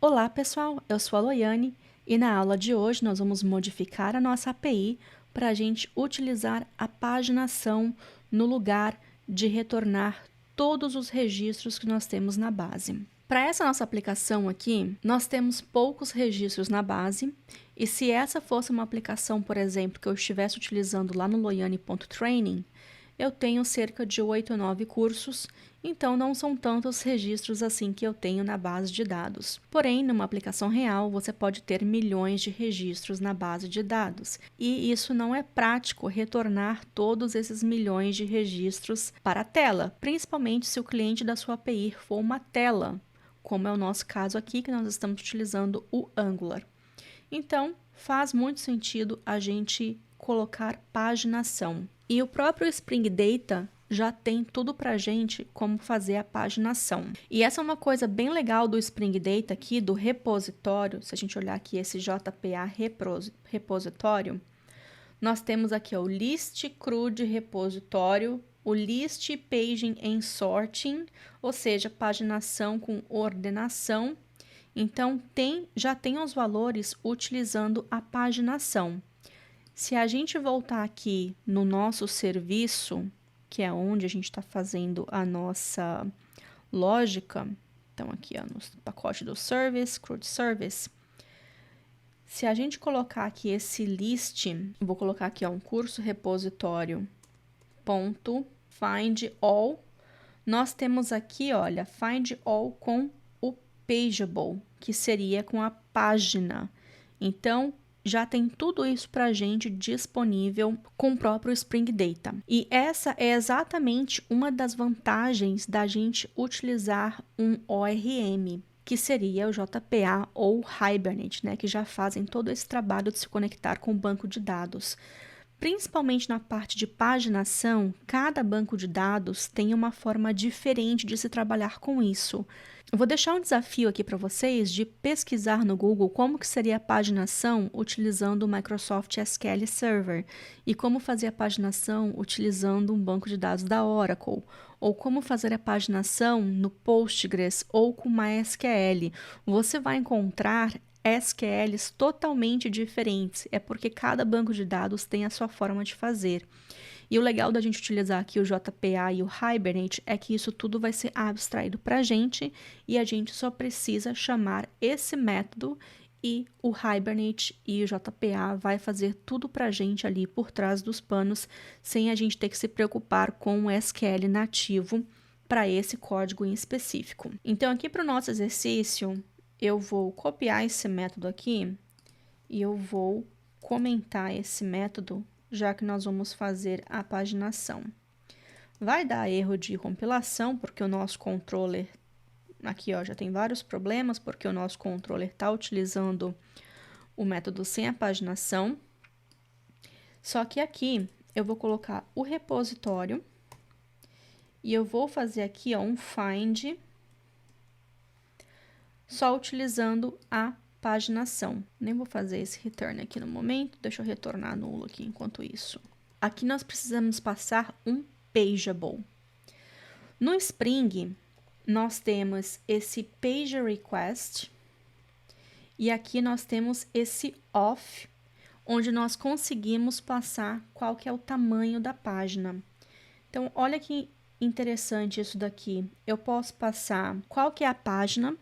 Olá pessoal, eu sou a Loiane e na aula de hoje nós vamos modificar a nossa API para a gente utilizar a paginação no lugar de retornar todos os registros que nós temos na base. Para essa nossa aplicação aqui, nós temos poucos registros na base e se essa fosse uma aplicação, por exemplo, que eu estivesse utilizando lá no loiane.training, eu tenho cerca de 8 ou 9 cursos, então não são tantos registros assim que eu tenho na base de dados. Porém, numa aplicação real, você pode ter milhões de registros na base de dados, e isso não é prático retornar todos esses milhões de registros para a tela, principalmente se o cliente da sua API for uma tela, como é o nosso caso aqui, que nós estamos utilizando o Angular. Então, faz muito sentido a gente colocar paginação. E o próprio Spring Data já tem tudo para a gente como fazer a paginação. E essa é uma coisa bem legal do Spring Data aqui, do repositório. Se a gente olhar aqui esse JPA repositório, nós temos aqui ó, o list CRUD repositório, o list paging and sorting, ou seja, paginação com ordenação. Então, já tem os valores utilizando a paginação. Se a gente voltar aqui no nosso serviço, que é onde a gente está fazendo a nossa lógica, então aqui ó, no pacote do service, CRUD service, se a gente colocar aqui esse list, vou colocar aqui ó, um curso repositório ponto find all, nós temos aqui, olha, find all com o pageable, que seria com a página. Então, já tem tudo isso para a gente disponível com o próprio Spring Data. E essa é exatamente uma das vantagens da gente utilizar um ORM, que seria o JPA ou Hibernate, né, que já fazem todo esse trabalho de se conectar com o banco de dados. Principalmente na parte de paginação, cada banco de dados tem uma forma diferente de se trabalhar com isso. Eu vou deixar um desafio aqui para vocês de pesquisar no Google como que seria a paginação utilizando o Microsoft SQL Server e como fazer a paginação utilizando um banco de dados da Oracle, ou como fazer a paginação no Postgres ou com MySQL. Você vai encontrar SQLs totalmente diferentes, é porque cada banco de dados tem a sua forma de fazer. E o legal da gente utilizar aqui o JPA e o Hibernate é que isso tudo vai ser abstraído para a gente e a gente só precisa chamar esse método e o Hibernate e o JPA vai fazer tudo para a gente ali por trás dos panos, sem a gente ter que se preocupar com o SQL nativo para esse código em específico. Então, aqui para o nosso exercício, eu vou copiar esse método aqui e eu vou comentar esse método, já que nós vamos fazer a paginação. Vai dar erro de compilação, porque o nosso controller, aqui ó, já tem vários problemas, porque o nosso controller está utilizando o método sem a paginação. Só que aqui eu vou colocar o repositório e eu vou fazer aqui ó, um find só utilizando a paginação. Nem vou fazer esse return aqui no momento, deixa eu retornar nulo aqui enquanto isso. Aqui nós precisamos passar um pageable. No Spring, nós temos esse page request e aqui nós temos esse off, onde nós conseguimos passar qual que é o tamanho da página. Então, olha que interessante isso daqui. Eu posso passar qual que é a página,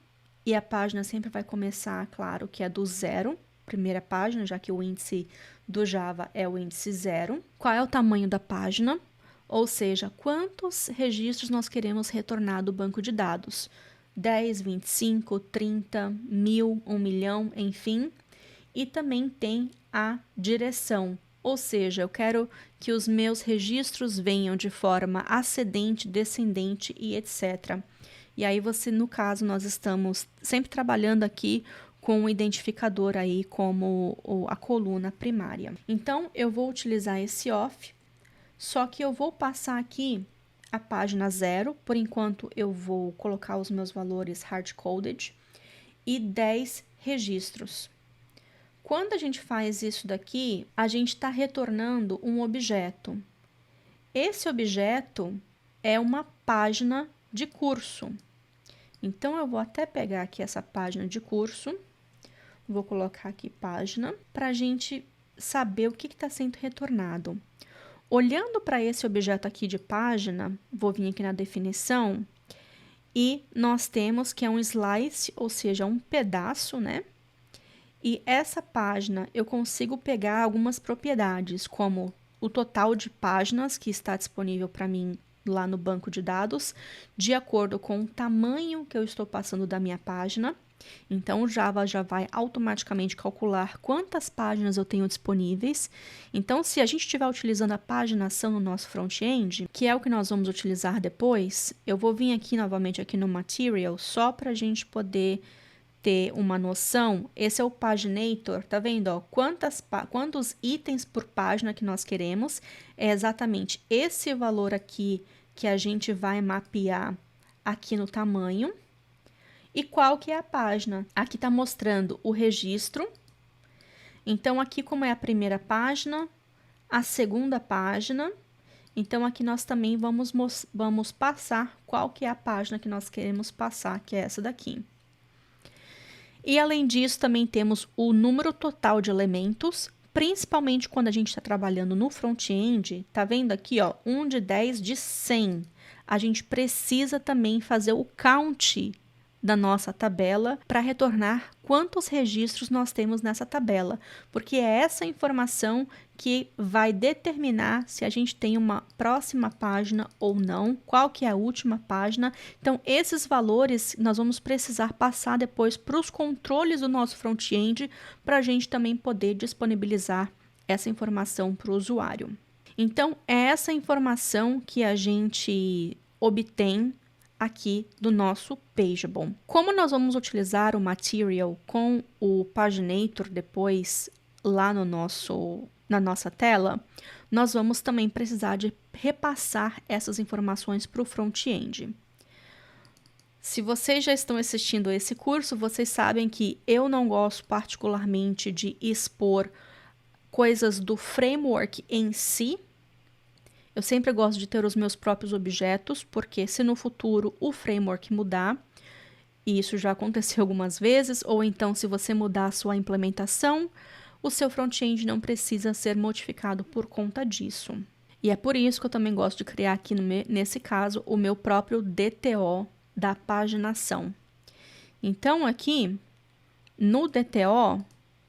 e a página sempre vai começar, claro, que é do 0, primeira página, já que o índice do Java é o índice 0. Qual é o tamanho da página? Ou seja, quantos registros nós queremos retornar do banco de dados? 10, 25, 30, 1000, 1 milhão, enfim. E também tem a direção, ou seja, eu quero que os meus registros venham de forma ascendente, descendente e etc. E aí você, no caso, nós estamos sempre trabalhando aqui com o identificador aí como a coluna primária. Então, eu vou utilizar esse off, só que eu vou passar aqui a página 0, por enquanto eu vou colocar os meus valores hard-coded e 10 registros. Quando a gente faz isso daqui, a gente está retornando um objeto. Esse objeto é uma página de curso. Então, eu vou até pegar aqui essa página de curso, vou colocar aqui página, para a gente saber o que está sendo retornado. Olhando para esse objeto aqui de página, vou vir aqui na definição, e nós temos que é um slice, ou seja, um pedaço, né? E essa página eu consigo pegar algumas propriedades, como o total de páginas que está disponível para mim lá no banco de dados, de acordo com o tamanho que eu estou passando da minha página. Então, o Java já vai automaticamente calcular quantas páginas eu tenho disponíveis. Então, se a gente estiver utilizando a paginação no nosso front-end, que é o que nós vamos utilizar depois, eu vou vir aqui novamente aqui no Material, só para a gente poder ter uma noção. Esse é o Paginator, tá vendo? Ó, quantos itens por página que nós queremos. É exatamente esse valor aqui que a gente vai mapear aqui no tamanho. E qual que é a página? Aqui está mostrando o registro. Então, aqui como é a primeira página, a segunda página. Então, aqui nós também vamos passar qual que é a página que nós queremos passar, que é essa daqui. E, além disso, também temos o número total de elementos, principalmente quando a gente está trabalhando no front-end. Tá vendo aqui, ó, 1 de 10 de 100. A gente precisa também fazer o count da nossa tabela para retornar quantos registros nós temos nessa tabela, porque é essa informação que vai determinar se a gente tem uma próxima página ou não, qual que é a última página. Então, esses valores nós vamos precisar passar depois para os controles do nosso front-end, para a gente também poder disponibilizar essa informação para o usuário. Então, é essa informação que a gente obtém aqui do nosso Pageable. Como nós vamos utilizar o Material com o Paginator depois lá na nossa tela, nós vamos também precisar de repassar essas informações para o front-end. Se vocês já estão assistindo a esse curso, vocês sabem que eu não gosto particularmente de expor coisas do framework em si. Eu sempre gosto de ter os meus próprios objetos, porque se no futuro o framework mudar, e isso já aconteceu algumas vezes, ou então se você mudar a sua implementação, o seu front-end não precisa ser modificado por conta disso. E é por isso que eu também gosto de criar aqui, nesse caso, o meu próprio DTO da paginação. Então, aqui, no DTO,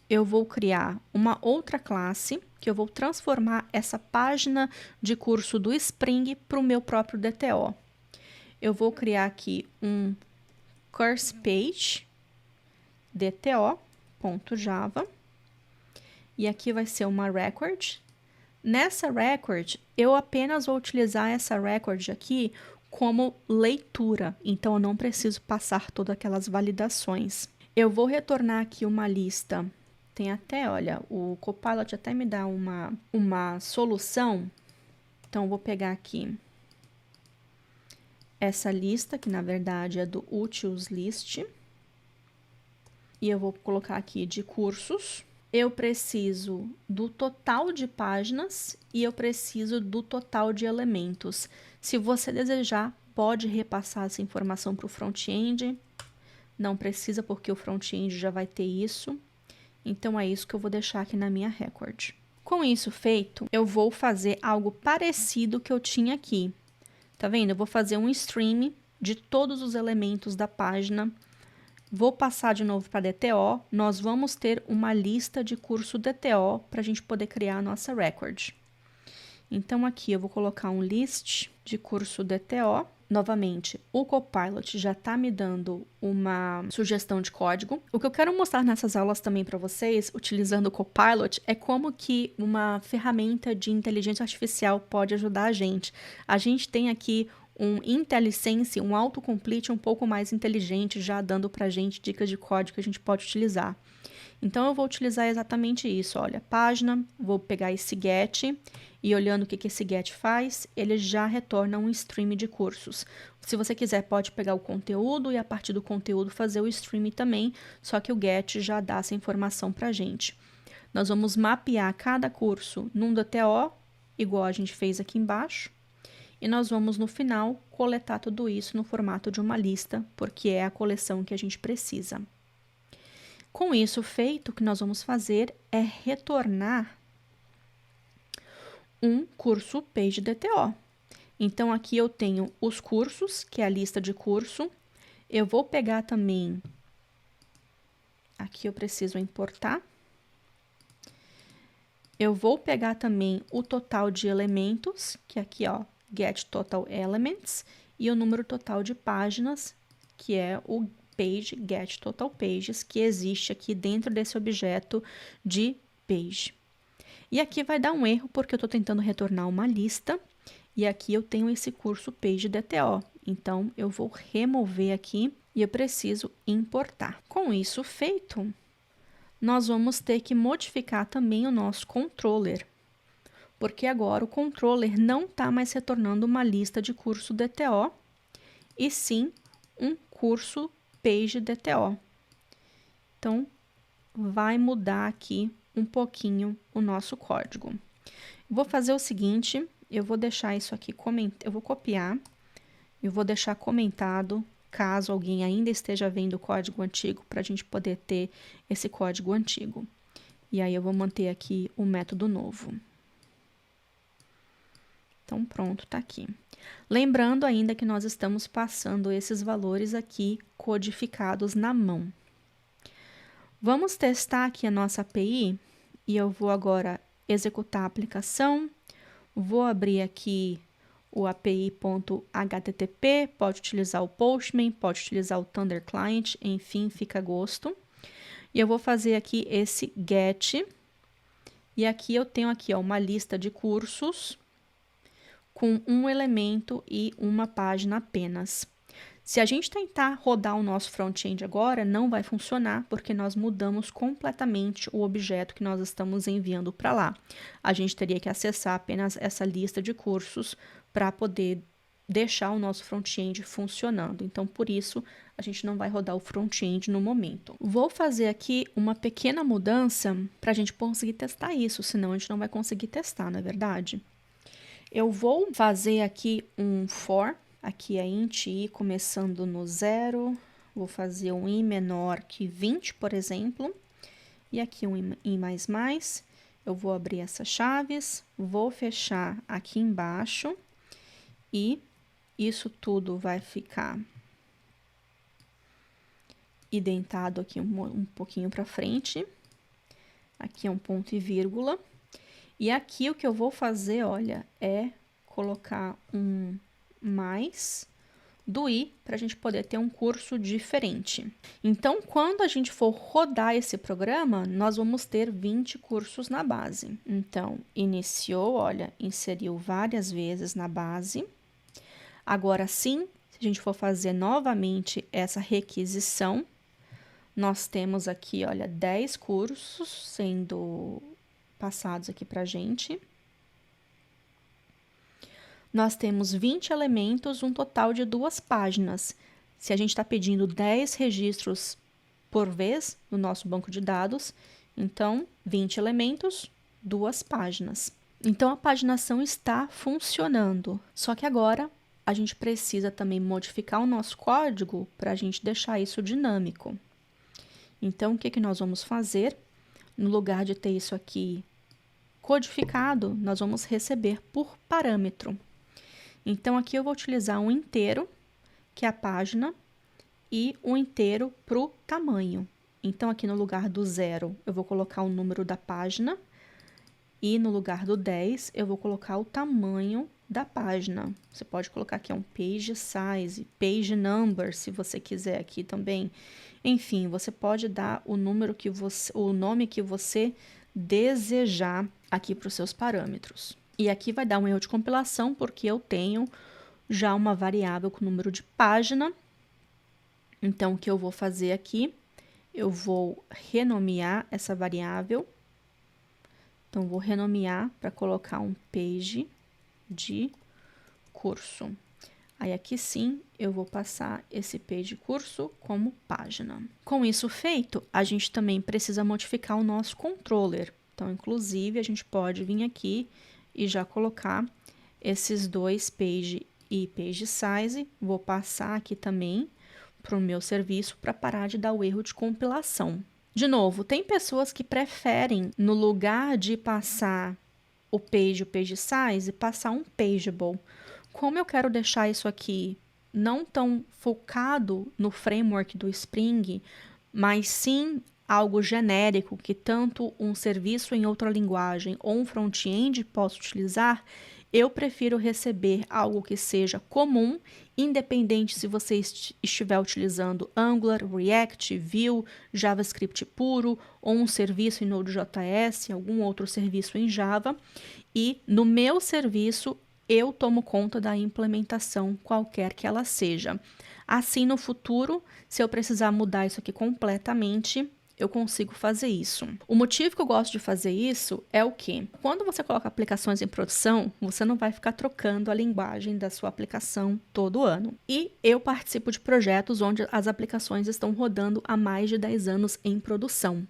eu vou criar uma outra classe, que eu vou transformar essa página de curso do Spring para o meu próprio DTO. Eu vou criar aqui um course page dto.java e aqui vai ser uma record. Nessa record, eu apenas vou utilizar essa record aqui como leitura, então eu não preciso passar todas aquelas validações. Eu vou retornar aqui uma lista. Tem até, olha, o Copilot até me dá uma solução. Então, eu vou pegar aqui essa lista, que na verdade é do Utils List. E eu vou colocar aqui de cursos. Eu preciso do total de páginas e eu preciso do total de elementos. Se você desejar, pode repassar essa informação para o front-end. Não precisa, porque o front-end já vai ter isso. Então, é isso que eu vou deixar aqui na minha record. Com isso feito, eu vou fazer algo parecido que eu tinha aqui. Tá vendo? Eu vou fazer um stream de todos os elementos da página. Vou passar de novo para DTO. Nós vamos ter uma lista de curso DTO para a gente poder criar a nossa record. Então, aqui eu vou colocar um list de curso DTO. Novamente, o Copilot já está me dando uma sugestão de código. O que eu quero mostrar nessas aulas também para vocês, utilizando o Copilot, é como que uma ferramenta de inteligência artificial pode ajudar a gente. A gente tem aqui um IntelliSense, um autocomplete um pouco mais inteligente, já dando para a gente dicas de código que a gente pode utilizar. Então, eu vou utilizar exatamente isso. Olha, página, vou pegar esse get e olhando o que esse get faz, ele já retorna um stream de cursos. Se você quiser, pode pegar o conteúdo e a partir do conteúdo fazer o stream também, só que o get já dá essa informação para a gente. Nós vamos mapear cada curso num DTO, igual a gente fez aqui embaixo, e nós vamos no final coletar tudo isso no formato de uma lista, porque é a coleção que a gente precisa. Com isso feito, o que nós vamos fazer é retornar um curso PageDTO. Então, aqui eu tenho os cursos, que é a lista de curso. Eu vou pegar também, aqui eu preciso importar. Eu vou pegar também o total de elementos, que é aqui, ó, get total elements, e o número total de páginas, que é o page get total pages, que existe aqui dentro desse objeto de page. E aqui vai dar um erro, porque eu estou tentando retornar uma lista, e aqui eu tenho esse curso PageDTO. Então, eu vou remover aqui e eu preciso importar. Com isso feito, nós vamos ter que modificar também o nosso controller, porque agora o controller não está mais retornando uma lista de curso DTO, e sim um curso PageDTO. Então, vai mudar aqui um pouquinho o nosso código. Vou fazer o seguinte, eu vou deixar isso aqui, eu vou copiar, eu vou deixar comentado, caso alguém ainda esteja vendo o código antigo, para a gente poder ter esse código antigo. E aí eu vou manter aqui o método novo. Então, pronto, tá aqui. Lembrando ainda que nós estamos passando esses valores aqui codificados na mão. Vamos testar aqui a nossa API, e eu vou agora executar a aplicação. Vou abrir aqui o api.http, pode utilizar o Postman, pode utilizar o Thunder Client, enfim, fica a gosto. E eu vou fazer aqui esse get, e aqui eu tenho aqui, ó, uma lista de cursos com um elemento e uma página apenas. Se a gente tentar rodar o nosso front-end agora, não vai funcionar, porque nós mudamos completamente o objeto que nós estamos enviando para lá. A gente teria que acessar apenas essa lista de cursos para poder deixar o nosso front-end funcionando. Então, por isso, a gente não vai rodar o front-end no momento. Vou fazer aqui uma pequena mudança para a gente conseguir testar isso, senão a gente não vai conseguir testar, não é verdade? Eu vou fazer aqui um for, aqui é int i começando no 0, vou fazer um i menor que 20, por exemplo, e aqui um i mais mais. Eu vou abrir essas chaves, vou fechar aqui embaixo, e isso tudo vai ficar identado aqui um pouquinho para frente. Aqui é um ponto e vírgula. E aqui o que eu vou fazer, olha, é colocar um mais do i para a gente poder ter um curso diferente. Então, quando a gente for rodar esse programa, nós vamos ter 20 cursos na base. Então, iniciou, olha, inseriu várias vezes na base. Agora sim, se a gente for fazer novamente essa requisição, nós temos aqui, olha, 10 cursos sendo passados aqui para a gente. Nós temos 20 elementos, um total de 2 páginas. Se a gente está pedindo 10 registros por vez no nosso banco de dados, então 20 elementos, 2 páginas. Então a paginação está funcionando, só que agora a gente precisa também modificar o nosso código para a gente deixar isso dinâmico. Então, o que nós vamos fazer? No lugar de ter isso aqui codificado, nós vamos receber por parâmetro. Então, aqui eu vou utilizar um inteiro, que é a página, e um inteiro para o tamanho. Então, aqui no lugar do 0, eu vou colocar o número da página, e no lugar do 10, eu vou colocar o tamanho da página. Você pode colocar aqui um page size, page number, se você quiser aqui também. Enfim, você pode dar o número que você, o nome que você desejar aqui para os seus parâmetros. E aqui vai dar um erro de compilação, porque eu tenho já uma variável com número de página. Então, o que eu vou fazer aqui? Eu vou renomear essa variável. Então, vou renomear para colocar um page de curso. Aí, aqui sim, eu vou passar esse page curso como página. Com isso feito, a gente também precisa modificar o nosso controller. Então, inclusive, a gente pode vir aqui e já colocar esses dois page e page size, vou passar aqui também para o meu serviço para parar de dar o erro de compilação. De novo, tem pessoas que preferem, no lugar de passar o page size, passar um pageable. Como eu quero deixar isso aqui não tão focado no framework do Spring, mas sim algo genérico que tanto um serviço em outra linguagem ou um front-end possa utilizar, eu prefiro receber algo que seja comum, independente se você estiver utilizando Angular, React, Vue, JavaScript puro ou um serviço em Node.js, algum outro serviço em Java. E no meu serviço, eu tomo conta da implementação, qualquer que ela seja. Assim, no futuro, se eu precisar mudar isso aqui completamente, eu consigo fazer isso. O motivo que eu gosto de fazer isso é o quê? Quando você coloca aplicações em produção, você não vai ficar trocando a linguagem da sua aplicação todo ano. E eu participo de projetos onde as aplicações estão rodando há mais de 10 anos em produção.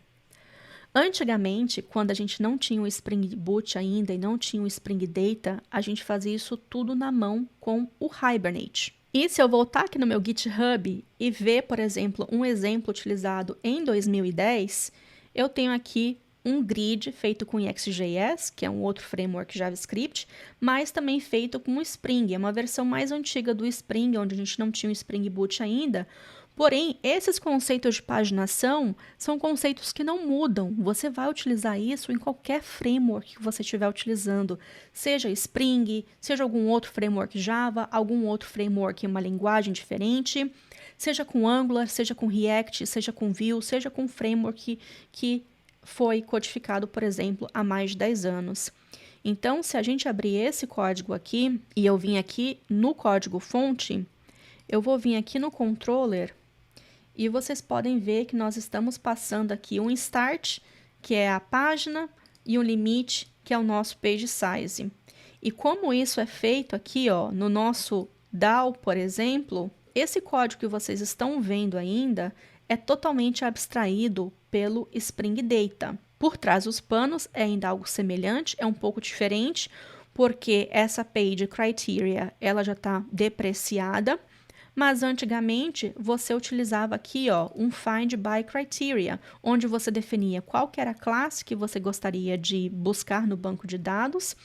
Antigamente, quando a gente não tinha o Spring Boot ainda e não tinha o Spring Data, a gente fazia isso tudo na mão com o Hibernate. E se eu voltar aqui no meu GitHub e ver, por exemplo, um exemplo utilizado em 2010, eu tenho aqui um grid feito com ExJS, que é um outro framework JavaScript, mas também feito com o Spring. É uma versão mais antiga do Spring, onde a gente não tinha o Spring Boot ainda. Porém, esses conceitos de paginação são conceitos que não mudam. Você vai utilizar isso em qualquer framework que você estiver utilizando, seja Spring, seja algum outro framework Java, algum outro framework em uma linguagem diferente, seja com Angular, seja com React, seja com Vue, seja com framework que foi codificado, por exemplo, há mais de 10 anos. Então, se a gente abrir esse código aqui, e eu vim aqui no código-fonte, eu vou vir aqui no controller, e vocês podem ver que nós estamos passando aqui um start, que é a página, e um limite, que é o nosso page size. E como isso é feito aqui, ó, no nosso DAO, por exemplo, esse código que vocês estão vendo ainda é totalmente abstraído pelo Spring Data. Por trás dos panos é ainda algo semelhante, é um pouco diferente, porque essa page criteria ela já está depreciada. Mas antigamente você utilizava aqui um find by criteria, onde você definia qual que era a classe que você gostaria de buscar no banco de dados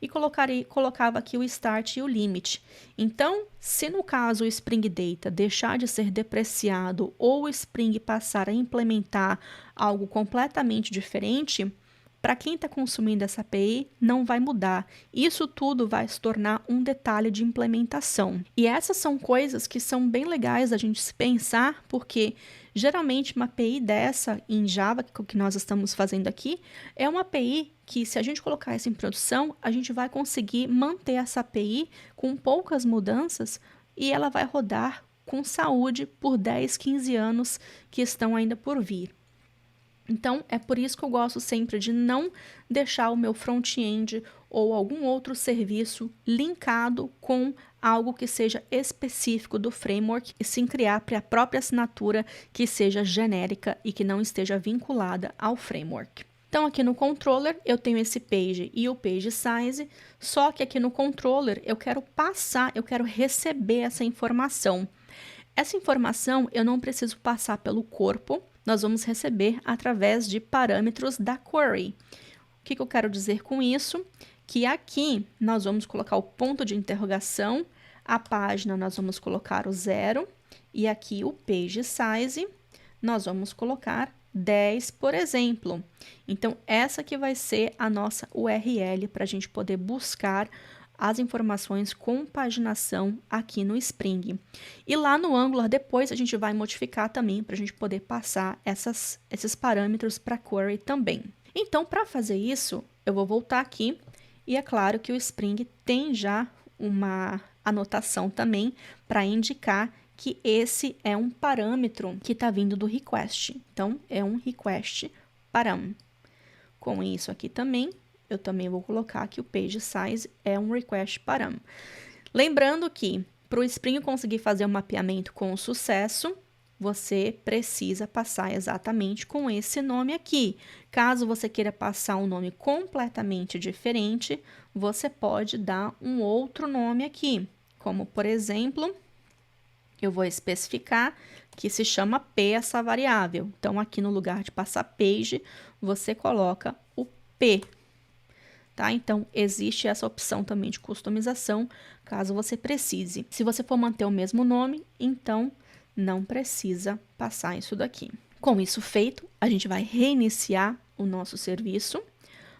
e colocava aqui o start e o limit. Então, se no caso o Spring Data deixar de ser depreciado ou o Spring passar a implementar algo completamente diferente, para quem está consumindo essa API, não vai mudar. Isso tudo vai se tornar um detalhe de implementação. E essas são coisas que são bem legais a gente se pensar, porque geralmente uma API dessa em Java, que nós estamos fazendo aqui, é uma API que, se a gente colocar isso em produção, a gente vai conseguir manter essa API com poucas mudanças e ela vai rodar com saúde por 10, 15 anos que estão ainda por vir. Então, é por isso que eu gosto sempre de não deixar o meu front-end ou algum outro serviço linkado com algo que seja específico do framework e sim criar para a própria assinatura que seja genérica e que não esteja vinculada ao framework. Então, aqui no controller, eu tenho esse page e o page size, só que aqui no controller eu quero receber essa informação. Essa informação eu não preciso passar pelo corpo, nós vamos receber através de parâmetros da query. O que eu quero dizer com isso? Que aqui nós vamos colocar o ponto de interrogação, a página nós vamos colocar o 0, e aqui o page size nós vamos colocar 10, por exemplo. Então, essa aqui vai ser a nossa URL para a gente poder buscar as informações com paginação aqui no Spring. E lá no Angular, depois a gente vai modificar também para a gente poder passar esses parâmetros para a query também. Então, para fazer isso, eu vou voltar aqui e é claro que o Spring tem já uma anotação também para indicar que esse é um parâmetro que está vindo do request. Então, é um request param. Com isso aqui também, eu também vou colocar que o page size é um request param. Lembrando que, para o Spring conseguir fazer o mapeamento com sucesso, você precisa passar exatamente com esse nome aqui. Caso você queira passar um nome completamente diferente, você pode dar um outro nome aqui, como por exemplo, eu vou especificar que se chama P essa variável. Então, aqui no lugar de passar page, você coloca o P. Tá? Então, existe essa opção também de customização, caso você precise. Se você for manter o mesmo nome, então não precisa passar isso daqui. Com isso feito, a gente vai reiniciar o nosso serviço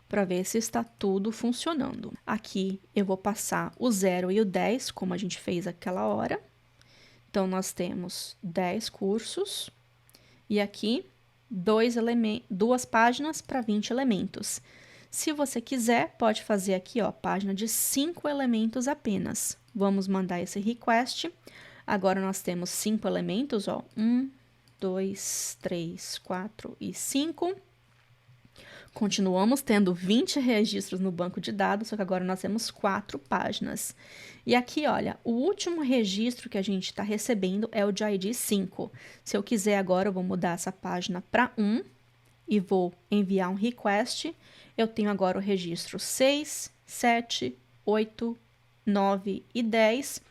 para ver se está tudo funcionando. Aqui eu vou passar o 0 e o 10, como a gente fez aquela hora. Então, nós temos 10 cursos e aqui duas páginas para 20 elementos. Se você quiser, pode fazer aqui, ó, página de 5 elementos apenas. Vamos mandar esse request. Agora, nós temos 5 elementos, ó, 1, 2, 3, 4 e 5. Continuamos tendo 20 registros no banco de dados, só que agora nós temos 4 páginas. E aqui, olha, o último registro que a gente está recebendo é o de ID 5. Se eu quiser agora, eu vou mudar essa página para 1 e vou enviar um request. Eu tenho agora o registro 6, 7, 8, 9 e 10.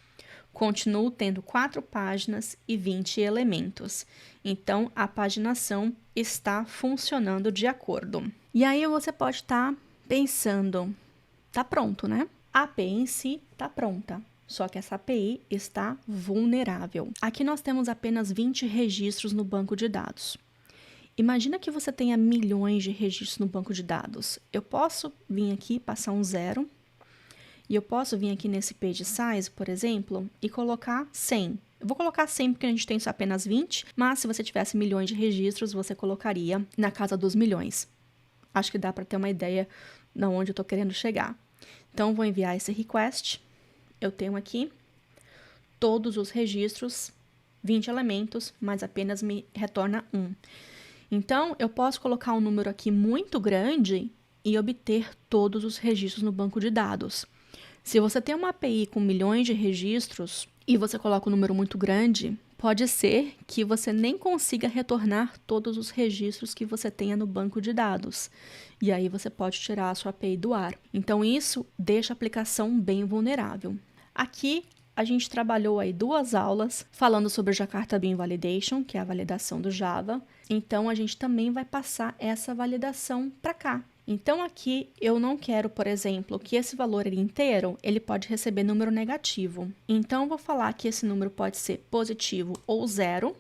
Continuo tendo 4 páginas e 20 elementos. Então, a paginação está funcionando de acordo. E aí você pode estar pensando, tá pronto, né? A API em si está pronta, só que essa API está vulnerável. Aqui nós temos apenas 20 registros no banco de dados. Imagina que você tenha milhões de registros no banco de dados. Eu posso vir aqui e passar um 0, e eu posso vir aqui nesse page size, por exemplo, e colocar 100. Eu vou colocar 100 porque a gente tem só apenas 20, mas se você tivesse milhões de registros, você colocaria na casa dos milhões. Acho que dá para ter uma ideia de onde eu estou querendo chegar. Então, vou enviar esse request. Eu tenho aqui todos os registros, 20 elementos, mas apenas me retorna 1. Então, eu posso colocar um número aqui muito grande e obter todos os registros no banco de dados. Se você tem uma API com milhões de registros e você coloca um número muito grande, pode ser que você nem consiga retornar todos os registros que você tenha no banco de dados. E aí você pode tirar a sua API do ar. Então, isso deixa a aplicação bem vulnerável. Aqui, a gente trabalhou aí 2 aulas falando sobre o Jakarta Bean Validation, que é a validação do Java. Então, a gente também vai passar essa validação para cá. Então, aqui eu não quero, por exemplo, que esse valor inteiro, ele pode receber número negativo. Então, eu vou falar que esse número pode ser positivo ou 0.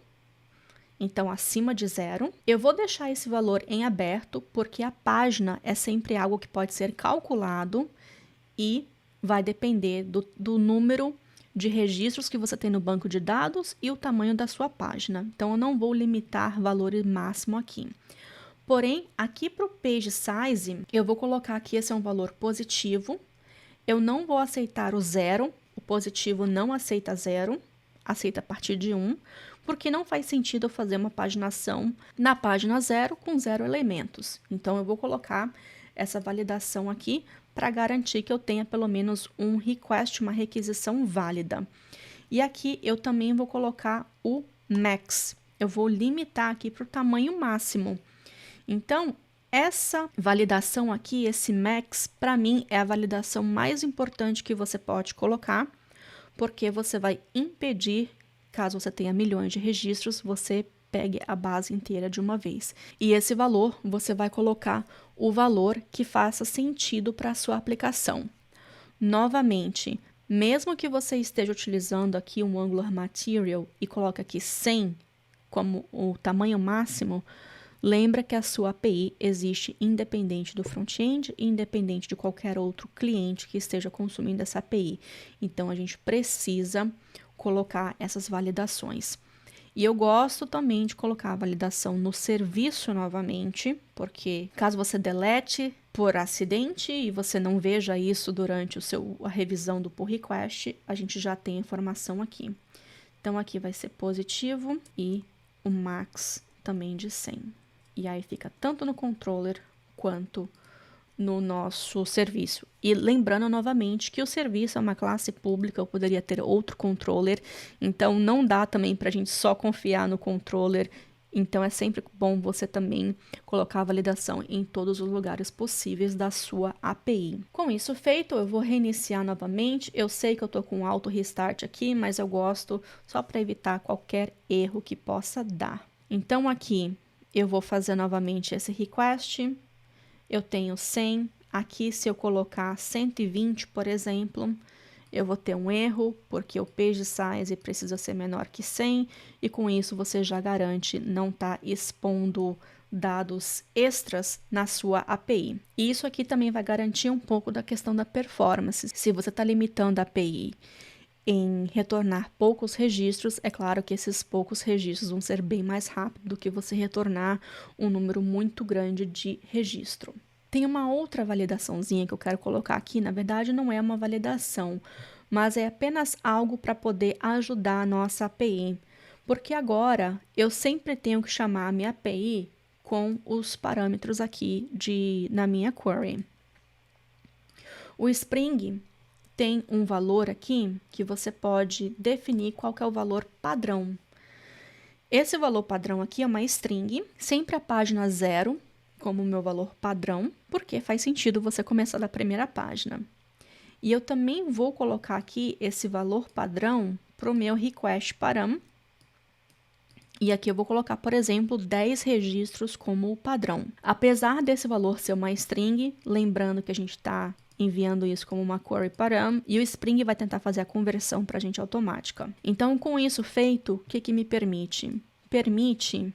Então, acima de 0. Eu vou deixar esse valor em aberto, porque a página é sempre algo que pode ser calculado e vai depender do número de registros que você tem no banco de dados e o tamanho da sua página. Então, eu não vou limitar valor máximo aqui. Porém, aqui para o page size, eu vou colocar aqui esse é um valor positivo. Eu não vou aceitar o 0, o positivo não aceita 0, aceita a partir de 1, porque não faz sentido eu fazer uma paginação na página 0 com 0 elementos. Então, eu vou colocar essa validação aqui para garantir que eu tenha pelo menos um request, uma requisição válida. E aqui eu também vou colocar o max. Eu vou limitar aqui para o tamanho máximo. Então, essa validação aqui, esse max, para mim é a validação mais importante que você pode colocar, porque você vai impedir, caso você tenha milhões de registros, você pegue a base inteira de uma vez. E esse valor, você vai colocar o valor que faça sentido para a sua aplicação. Novamente, mesmo que você esteja utilizando aqui um Angular Material e coloque aqui 100 como o tamanho máximo, lembra que a sua API existe independente do front-end e independente de qualquer outro cliente que esteja consumindo essa API. Então, a gente precisa colocar essas validações. E eu gosto também de colocar a validação no serviço novamente, porque caso você delete por acidente e você não veja isso durante a revisão do pull request, a gente já tem a informação aqui. Então, aqui vai ser positivo e o max também de 100. E aí fica tanto no controller quanto no nosso serviço. E lembrando novamente que o serviço é uma classe pública, eu poderia ter outro controller, então não dá também para a gente só confiar no controller. Então é sempre bom você também colocar a validação em todos os lugares possíveis da sua API. Com isso feito, eu vou reiniciar novamente. Eu sei que eu estou com um auto restart aqui, mas eu gosto só para evitar qualquer erro que possa dar. Então aqui eu vou fazer novamente esse request. Eu tenho 100. Aqui, se eu colocar 120, por exemplo, eu vou ter um erro, porque o page size precisa ser menor que 100, e com isso você já garante não estar expondo dados extras na sua API. E isso aqui também vai garantir um pouco da questão da performance. Se você está limitando a API em retornar poucos registros, é claro que esses poucos registros vão ser bem mais rápido do que você retornar um número muito grande de registro. Tem uma outra validaçãozinha que eu quero colocar aqui, na verdade não é uma validação, mas é apenas algo para poder ajudar a nossa API, porque agora eu sempre tenho que chamar a minha API com os parâmetros aqui na minha query. O Spring tem um valor aqui que você pode definir qual que é o valor padrão. Esse valor padrão aqui é uma string, sempre a página 0, como meu valor padrão, porque faz sentido você começar da primeira página. E eu também vou colocar aqui esse valor padrão para o meu request param. E aqui eu vou colocar, por exemplo, 10 registros como padrão. Apesar desse valor ser uma string, lembrando que a gente está enviando isso como uma query param, e o Spring vai tentar fazer a conversão para a gente automática. Então, com isso feito, o que me permite? Permite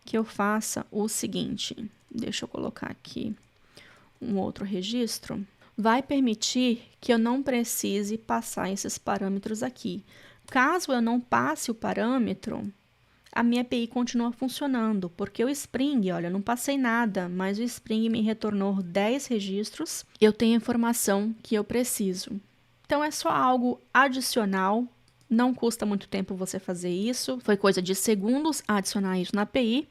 que eu faça o seguinte, deixa eu colocar aqui um outro registro, vai permitir que eu não precise passar esses parâmetros aqui. Caso eu não passe o parâmetro, a minha API continua funcionando, porque o Spring, olha, eu não passei nada, mas o Spring me retornou 10 registros, eu tenho a informação que eu preciso. Então, é só algo adicional, não custa muito tempo você fazer isso, foi coisa de segundos adicionar isso na API,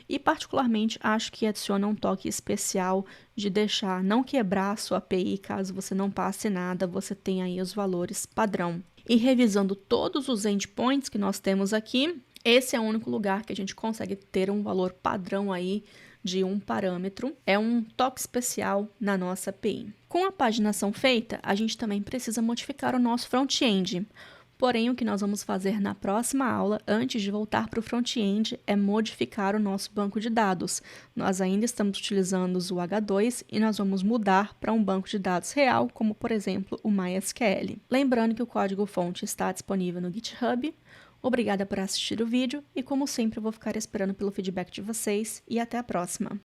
e particularmente acho que adiciona um toque especial de deixar, não quebrar a sua API, caso você não passe nada, você tem aí os valores padrão. E revisando todos os endpoints que nós temos aqui, esse é o único lugar que a gente consegue ter um valor padrão aí de um parâmetro. É um toque especial na nossa API. Com a paginação feita, a gente também precisa modificar o nosso front-end. Porém, o que nós vamos fazer na próxima aula, antes de voltar para o front-end, é modificar o nosso banco de dados. Nós ainda estamos utilizando o H2 e nós vamos mudar para um banco de dados real, como, por exemplo, o MySQL. Lembrando que o código-fonte está disponível no GitHub. Obrigada por assistir o vídeo e, como sempre, eu vou ficar esperando pelo feedback de vocês e até a próxima!